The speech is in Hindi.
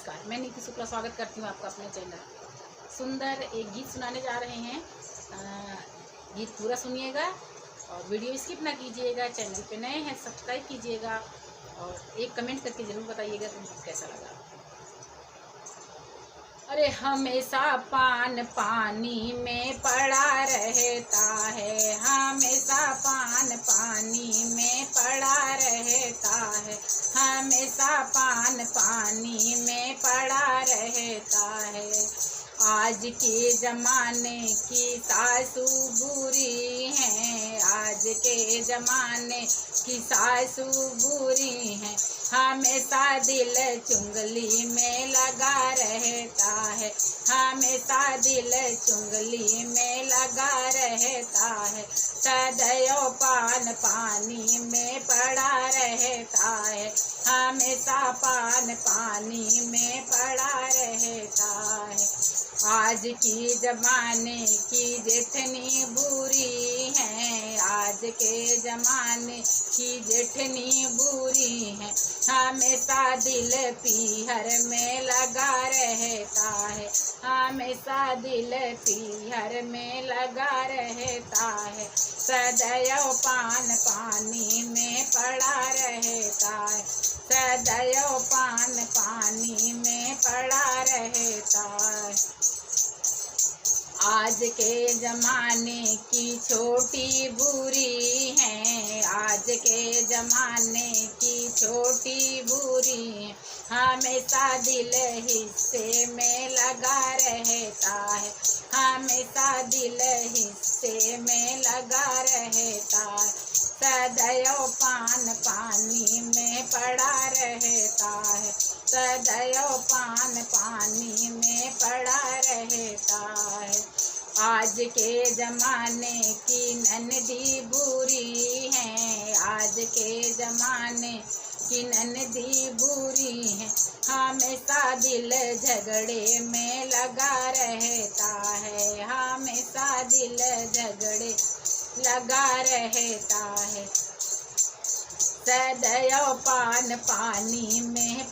नमस्कार, मैं नीति शुक्ला स्वागत करती हूँ आपका अपने चैनल। सुंदर एक गीत सुनाने जा रहे हैं। गीत पूरा सुनिएगा और वीडियो स्किप ना कीजिएगा। चैनल पे नए हैं सब्सक्राइब कीजिएगा और एक कमेंट करके ज़रूर बताइएगा कि गीत कैसा लगा। अरे हमेशा पान पानी में पड़ा रहता है, हमेशा पान पानी में पड़ा रहता है, हमेशा पान पानी में पड़ा रहता है। आज के ज़माने की सासू बुरी हैं, आज के ज़माने की सासू बुरी हैं, हमेशा दिल चुंगली में लगा रहता है, हमेशा दिल चुंगली में लगा रहता है, सदैव पान पानी में पड़ा रहता है, हमेशा पान पानी में पड़ा रहता है। आज की ज़माने की जेठनी बुरी हैं, आज के ज़माने की जेठनी बुरी हैं, हमेशा दिल पीहर में लगा रहता है, हमेशा दिल पीहर में लगा रहता है, सदैव पान पानी में पड़ा रहता है, सदैव पान पानी में पड़ा रहता है। आज के ज़माने की छोटी बुरी हैं, आज के ज़माने की छोटी बुरी हैं, हमेशा दिल हिस्से में लगा रहता है, हमेशा दिल हिस्से में लगा रहता है, सदैव पान पानी में पड़ा रहता है, सदैव पान पानी में पड़ा रहता है। आज के ज़माने की ननदी बुरी हैं, आज के ज़माने की ननदी बुरी हैं, हमेशा दिल झगड़े में लगा रहता है, हमेशा दिल झगड़े लगा रहता है, सदैव पान पानी में